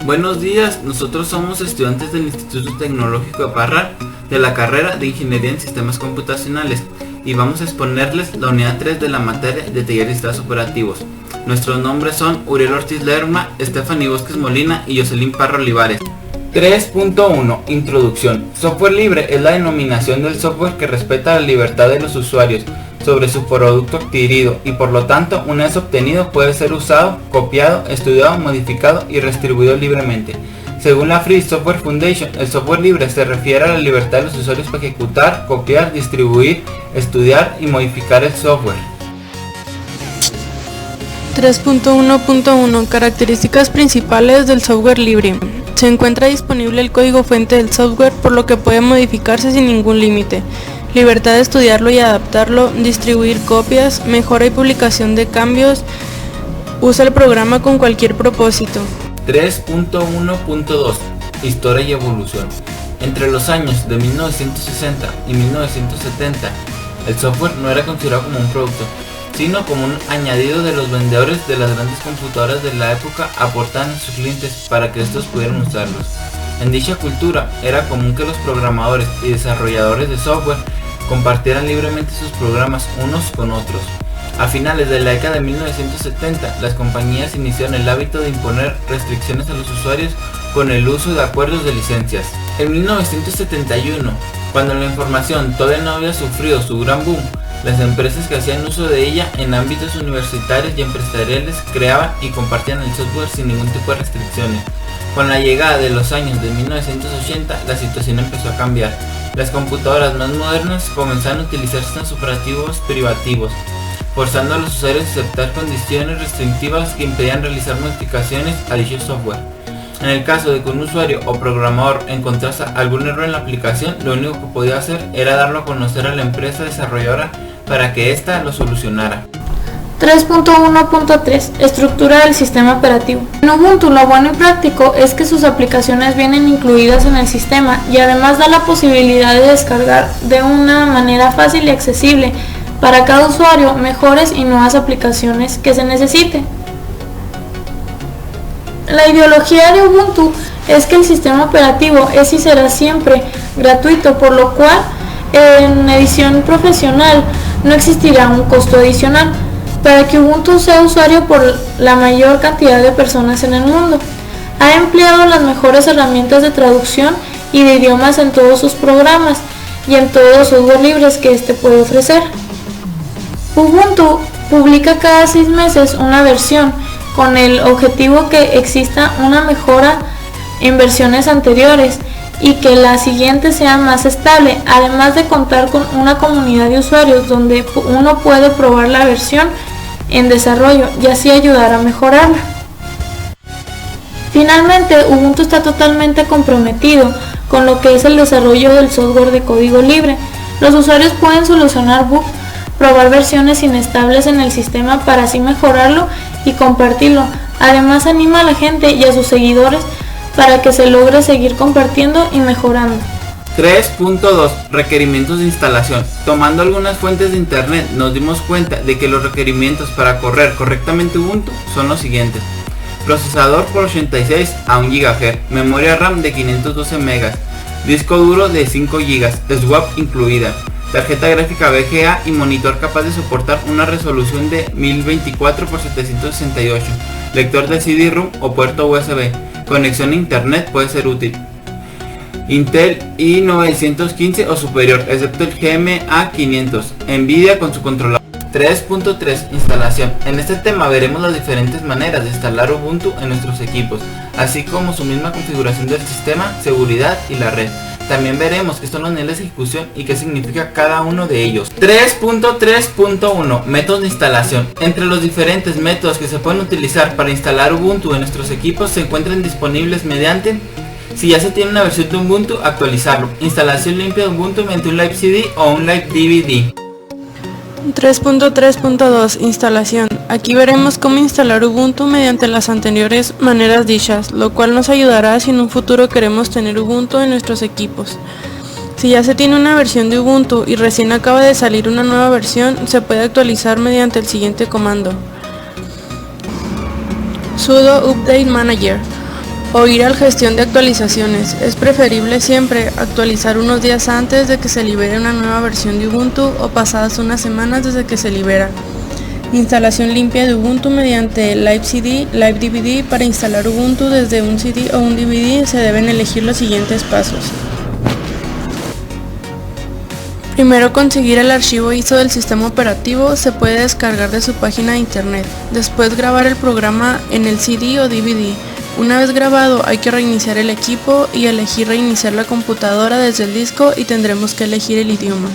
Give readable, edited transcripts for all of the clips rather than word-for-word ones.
Buenos días, nosotros somos estudiantes del Instituto Tecnológico de Parral de la carrera de Ingeniería en Sistemas Computacionales y vamos a exponerles la unidad 3 de la materia de Taller de Sistemas Operativos. Nuestros nombres son Uriel Ortiz Lerma, Stephanie Bosques Molina y Jocelyn Parra Olivares. 3.1 Introducción. Software libre es la denominación del software que respeta la libertad de los usuarios sobre su producto adquirido y por lo tanto, una vez obtenido, puede ser usado, copiado, estudiado, modificado y redistribuido libremente. Según la Free Software Foundation, el software libre se refiere a la libertad de los usuarios para ejecutar, copiar, distribuir, estudiar y modificar el software. 3.1.1 Características principales del software libre. Se encuentra disponible el código fuente del software, por lo que puede modificarse sin ningún límite. Libertad de estudiarlo y adaptarlo, distribuir copias, mejora y publicación de cambios. Usa el programa con cualquier propósito. 3.1.2 Historia y evolución. Entre los años de 1960 y 1970, el software no era considerado como un producto, sino como un añadido de los vendedores de las grandes computadoras de la época aportaban a sus clientes para que estos pudieran usarlos. En dicha cultura era común que los programadores y desarrolladores de software compartieran libremente sus programas unos con otros. A finales de la década de 1970, las compañías iniciaron el hábito de imponer restricciones a los usuarios con el uso de acuerdos de licencias. En 1971, cuando la información todavía no había sufrido su gran boom, las empresas que hacían uso de ella en ámbitos universitarios y empresariales creaban y compartían el software sin ningún tipo de restricciones. Con la llegada de los años de 1980, la situación empezó a cambiar. Las computadoras más modernas comenzaron a utilizar sistemas operativos privativos, forzando a los usuarios a aceptar condiciones restrictivas que impedían realizar modificaciones a dicho software. En el caso de que un usuario o programador encontrase algún error en la aplicación, lo único que podía hacer era darlo a conocer a la empresa desarrolladora para que ésta lo solucionara. 3.1.3 Estructura del sistema operativo. En Ubuntu lo bueno y práctico es que sus aplicaciones vienen incluidas en el sistema y además da la posibilidad de descargar de una manera fácil y accesible para cada usuario mejores y nuevas aplicaciones que se necesite. La ideología de Ubuntu es que el sistema operativo es y será siempre gratuito, por lo cual en edición profesional no existirá un costo adicional para que Ubuntu sea usuario por la mayor cantidad de personas en el mundo. Ha empleado las mejores herramientas de traducción y de idiomas en todos sus programas y en todos los software libres que éste puede ofrecer. Ubuntu publica cada 6 meses una versión con el objetivo que exista una mejora en versiones anteriores y que la siguiente sea más estable, además de contar con una comunidad de usuarios donde uno puede probar la versión en desarrollo y así ayudar a mejorarla. Finalmente, Ubuntu está totalmente comprometido con lo que es el desarrollo del software de código libre. Los usuarios pueden solucionar bugs, probar versiones inestables en el sistema para así mejorarlo y compartirlo. Además, anima a la gente y a sus seguidores para que se logre seguir compartiendo y mejorando. 3.2 Requerimientos de instalación. Tomando algunas fuentes de internet, nos dimos cuenta de que los requerimientos para correr correctamente Ubuntu son los siguientes: procesador por 86 a 1 GHz, memoria RAM de 512 MB, disco duro de 5 GB, swap incluida, tarjeta gráfica VGA y monitor capaz de soportar una resolución de 1024 x 768, lector de CD-ROM o puerto USB, conexión a internet puede ser útil. Intel i915 o superior, excepto el GMA500, Nvidia con su controlador. 3.3 Instalación. En este tema veremos las diferentes maneras de instalar Ubuntu en nuestros equipos, así como su misma configuración del sistema, seguridad y la red. También veremos qué son los niveles de ejecución y qué significa cada uno de ellos. 3.3.1 Métodos de instalación. Entre los diferentes métodos que se pueden utilizar para instalar Ubuntu en nuestros equipos se encuentran disponibles mediante: si ya se tiene una versión de Ubuntu, actualizarlo. Instalación limpia de Ubuntu mediante un Live CD o un Live DVD. 3.3.2 Instalación. Aquí veremos cómo instalar Ubuntu mediante las anteriores maneras dichas, lo cual nos ayudará si en un futuro queremos tener Ubuntu en nuestros equipos. Si ya se tiene una versión de Ubuntu y recién acaba de salir una nueva versión, se puede actualizar mediante el siguiente comando: sudo update manager. O ir a gestión de actualizaciones. Es preferible siempre actualizar unos días antes de que se libere una nueva versión de Ubuntu o pasadas unas semanas desde que se libera. Instalación limpia de Ubuntu mediante Live CD, Live DVD. Para instalar Ubuntu desde un CD o un DVD se deben elegir los siguientes pasos. Primero, conseguir el archivo ISO del sistema operativo. Se puede descargar de su página de internet. Después, grabar el programa en el CD o DVD. Una vez grabado, hay que reiniciar el equipo y elegir reiniciar la computadora desde el disco y tendremos que elegir el idioma.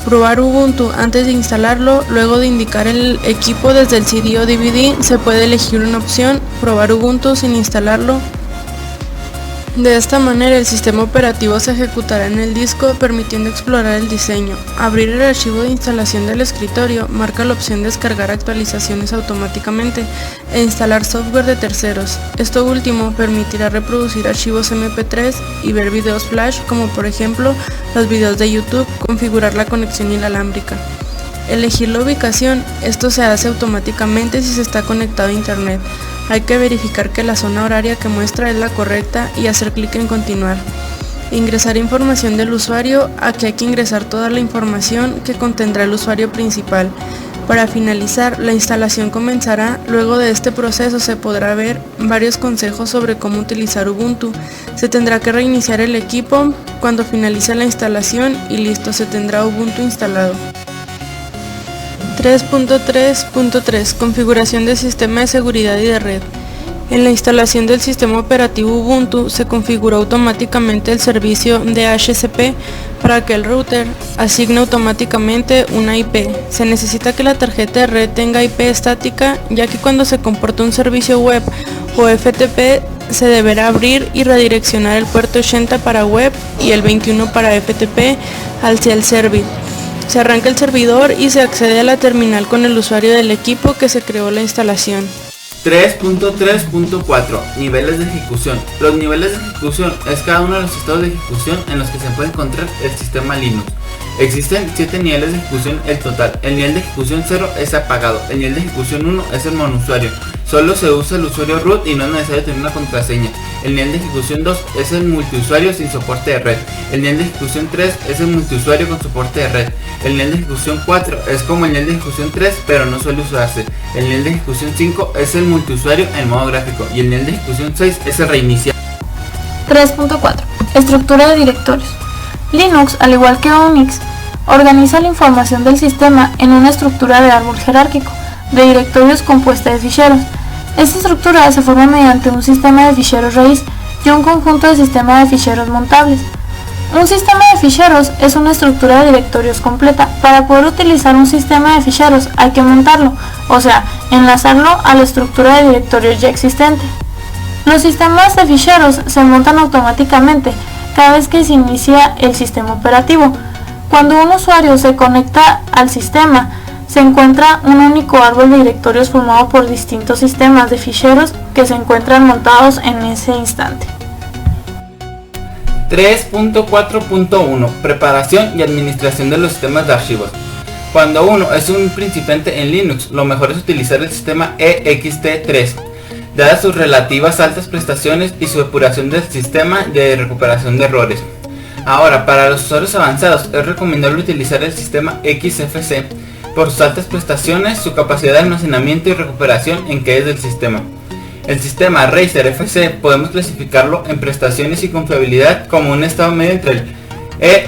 Probar Ubuntu antes de instalarlo. Luego de indicar el equipo desde el CD o DVD, se puede elegir una opción, probar Ubuntu sin instalarlo. De esta manera el sistema operativo se ejecutará en el disco, permitiendo explorar el diseño. Abrir el archivo de instalación del escritorio, marca la opción descargar actualizaciones automáticamente e instalar software de terceros. Esto último permitirá reproducir archivos MP3 y ver videos flash, como por ejemplo los videos de YouTube. Configurar la conexión inalámbrica. Elegir la ubicación. Esto se hace automáticamente si se está conectado a internet. Hay que verificar que la zona horaria que muestra es la correcta y hacer clic en continuar. Ingresar información del usuario. Aquí hay que ingresar toda la información que contendrá el usuario principal. Para finalizar, la instalación comenzará. Luego de este proceso se podrá ver varios consejos sobre cómo utilizar Ubuntu. Se tendrá que reiniciar el equipo cuando finalice la instalación y listo, se tendrá Ubuntu instalado. 3.3.3 Configuración del sistema de seguridad y de red. En la instalación del sistema operativo Ubuntu se configura automáticamente el servicio DHCP para que el router asigne automáticamente una IP. Se necesita que la tarjeta de red tenga IP estática, ya que cuando se comporta un servicio web o FTP se deberá abrir y redireccionar el puerto 80 para web y el 21 para FTP hacia el server. Se arranca el servidor y se accede a la terminal con el usuario del equipo que se creó la instalación. 3.3.4 Niveles de ejecución. Los niveles de ejecución es cada uno de los estados de ejecución en los que se puede encontrar el sistema Linux. Existen 7 niveles de ejecución en total. El nivel de ejecución 0 es apagado. El nivel de ejecución 1 es el monusuario. Solo se usa el usuario root y no es necesario tener una contraseña. El nivel de ejecución 2 es el multiusuario sin soporte de red. El nivel de ejecución 3 es el multiusuario con soporte de red. El nivel de ejecución 4 es como el nivel de ejecución 3 pero no suele usarse. El nivel de ejecución 5 es el multiusuario en modo gráfico y el nivel de ejecución 6 es el reiniciar. 3.4 Estructura de directorios. Linux, al igual que Unix, organiza la información del sistema en una estructura de árbol jerárquico de directorios compuesta de ficheros. Esta estructura se forma mediante un sistema de ficheros raíz y un conjunto de sistemas de ficheros montables. Un sistema de ficheros es una estructura de directorios completa. Para poder utilizar un sistema de ficheros hay que montarlo, o sea, enlazarlo a la estructura de directorios ya existente. Los sistemas de ficheros se montan automáticamente cada vez que se inicia el sistema operativo. Cuando un usuario se conecta al sistema, se encuentra un único árbol de directorios formado por distintos sistemas de ficheros que se encuentran montados en ese instante. 3.4.1 Preparación y administración de los sistemas de archivos. Cuando uno es un principiante en Linux, lo mejor es utilizar el sistema ext3, dadas sus relativas altas prestaciones y su depuración del sistema de recuperación de errores. Ahora, para los usuarios avanzados es recomendable utilizar el sistema XFC por sus altas prestaciones, su capacidad de almacenamiento y recuperación en que es del sistema. El sistema Razer FC podemos clasificarlo en prestaciones y confiabilidad como un estado medio entre el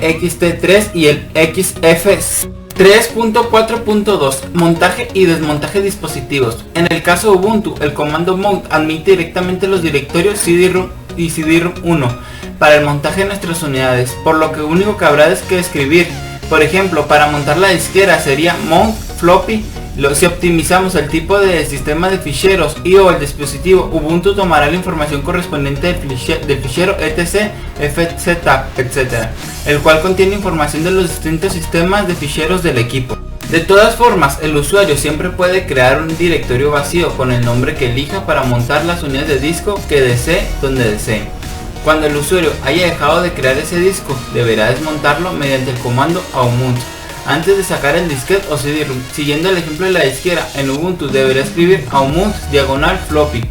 ext3 y el XFC. 3.4.2 Montaje y desmontaje de dispositivos. En el caso de Ubuntu, el comando mount admite directamente los directorios CD-ROM y CD-ROM 1 para el montaje de nuestras unidades, por lo que único que habrá es que escribir. Por ejemplo, para montar la disquera sería mount floppy. Si optimizamos el tipo de sistema de ficheros y o el dispositivo, Ubuntu tomará la información correspondiente del fichero etc, fztab, etc, el cual contiene información de los distintos sistemas de ficheros del equipo. De todas formas, el usuario siempre puede crear un directorio vacío con el nombre que elija para montar las unidades de disco que desee donde desee. Cuando el usuario haya dejado de crear ese disco, deberá desmontarlo mediante el comando aumont antes de sacar el disquete o CD-ROM. Siguiendo el ejemplo de la disquera, en Ubuntu deberá escribir aumont /floppy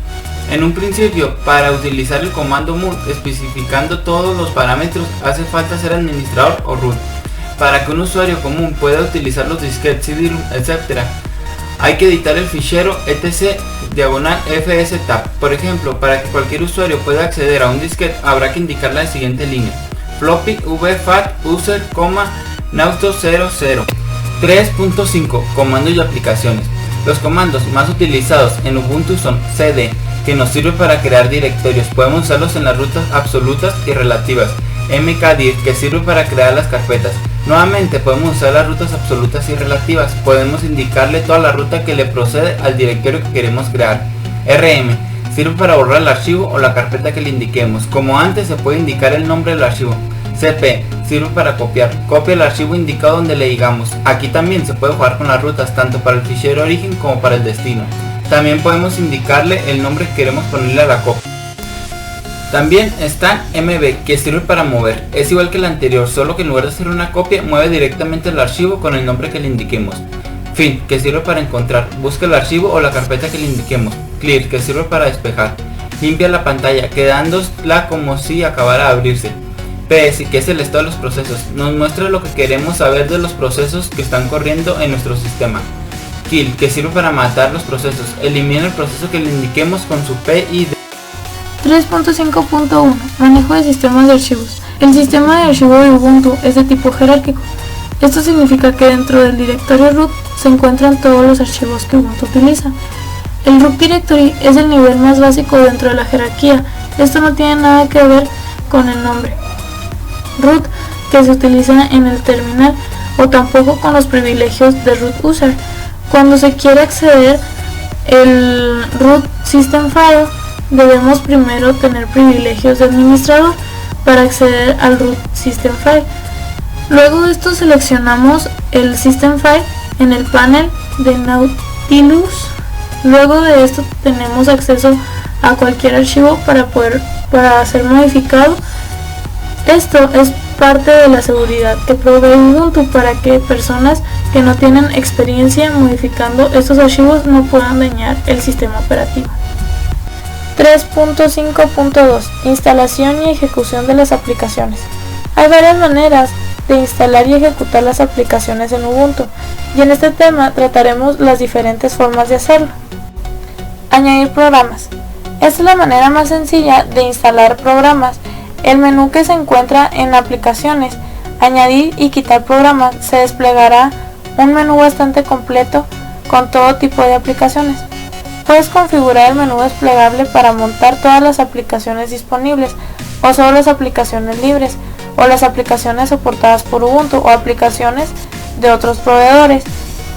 En un principio, para utilizar el comando mul especificando todos los parámetros, hace falta ser administrador o root. Para que un usuario común pueda utilizar los disquetes, CD-ROM, etc., hay que editar el fichero etc/fstab. Por ejemplo, para que cualquier usuario pueda acceder a un disquete, habrá que indicar la siguiente línea: floppy vfat user, nausto 00. 3.5 Comandos y aplicaciones. Los comandos más utilizados en Ubuntu son cd, que nos sirve para crear directorios, podemos usarlos en las rutas absolutas y relativas, mkdir, que sirve para crear las carpetas. Nuevamente podemos usar las rutas absolutas y relativas, podemos indicarle toda la ruta que le procede al directorio que queremos crear. rm sirve para borrar el archivo o la carpeta que le indiquemos, como antes se puede indicar el nombre del archivo. cp sirve para copiar, copia el archivo indicado donde le digamos. Aquí también se puede jugar con las rutas tanto para el fichero origen como para el destino. También podemos indicarle el nombre que queremos ponerle a la copia. También está mb, que sirve para mover, es igual que el anterior, solo que en lugar de hacer una copia mueve directamente el archivo con el nombre que le indiquemos. Fin, que sirve para encontrar, busca el archivo o la carpeta que le indiquemos. Clear, que sirve para despejar, limpia la pantalla quedándola como si acabara de abrirse. ps, que es el estado de los procesos, nos muestra lo que queremos saber de los procesos que están corriendo en nuestro sistema. Kill, que sirve para matar los procesos, elimina el proceso que le indiquemos con su PID. 3.5.1 Manejo de sistemas de archivos. El sistema de archivo de Ubuntu es de tipo jerárquico. Esto significa que dentro del directorio root se encuentran todos los archivos que Ubuntu utiliza. El root directory es el nivel más básico dentro de la jerarquía. Esto no tiene nada que ver con el nombre root que se utiliza en el terminal, o tampoco con los privilegios de root user. Cuando se quiere acceder el root system file, debemos primero tener privilegios de administrador para acceder al root system file. Luego de esto seleccionamos el system file en el panel de Nautilus. Luego de esto tenemos acceso a cualquier archivo para ser modificado. Esto es parte de la seguridad que provee Ubuntu para que personas que no tienen experiencia modificando estos archivos no puedan dañar el sistema operativo. 3.5.2 Instalación y ejecución de las aplicaciones. Hay varias maneras de instalar y ejecutar las aplicaciones en Ubuntu, y en este tema trataremos las diferentes formas de hacerlo. Añadir programas. Esta es la manera más sencilla de instalar programas. El menú que se encuentra en aplicaciones, añadir y quitar programas, se desplegará un menú bastante completo con todo tipo de aplicaciones. Puedes configurar el menú desplegable para montar todas las aplicaciones disponibles, o solo las aplicaciones libres, o las aplicaciones soportadas por Ubuntu, o aplicaciones de otros proveedores,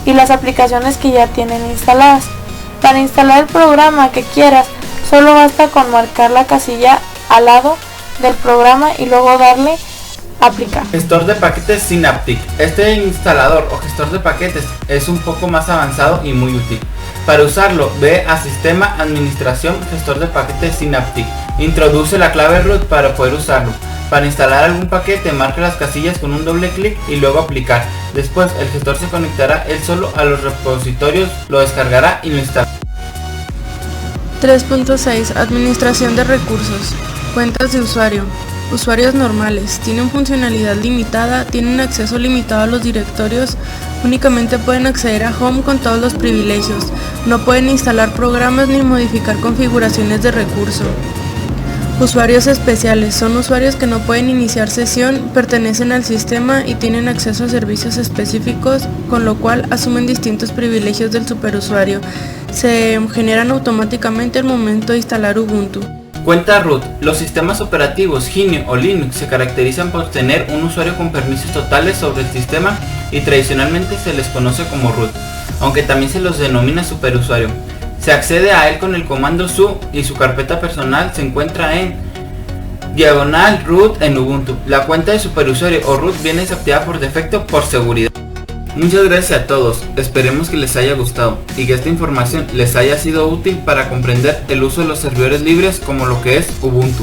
y las aplicaciones que ya tienen instaladas. Para instalar el programa que quieras, solo basta con marcar la casilla al lado del programa y luego darle aplicar. Gestor de paquetes Synaptic. Este instalador o gestor de paquetes es un poco más avanzado y muy útil. Para usarlo, ve a Sistema, Administración, Gestor de paquetes Synaptic. Introduce la clave root para poder usarlo. Para instalar algún paquete, marca las casillas con un doble clic y luego aplicar. Después, el gestor se conectará él solo a los repositorios, lo descargará y lo instalará. 3.6 Administración de recursos. Cuentas de usuario. Usuarios normales. Tienen funcionalidad limitada, tienen acceso limitado a los directorios, únicamente pueden acceder a Home con todos los privilegios. No pueden instalar programas ni modificar configuraciones de recurso. Usuarios especiales. Son usuarios que no pueden iniciar sesión, pertenecen al sistema y tienen acceso a servicios específicos, con lo cual asumen distintos privilegios del superusuario. Se generan automáticamente al momento de instalar Ubuntu. Cuenta root. Los sistemas operativos GNU o Linux se caracterizan por tener un usuario con permisos totales sobre el sistema y tradicionalmente se les conoce como root, aunque también se los denomina superusuario. Se accede a él con el comando su y su carpeta personal se encuentra en /root en Ubuntu. La cuenta de superusuario o root viene desactivada por defecto por seguridad. Muchas gracias a todos, esperemos que les haya gustado y que esta información les haya sido útil para comprender el uso de los servidores libres como lo que es Ubuntu.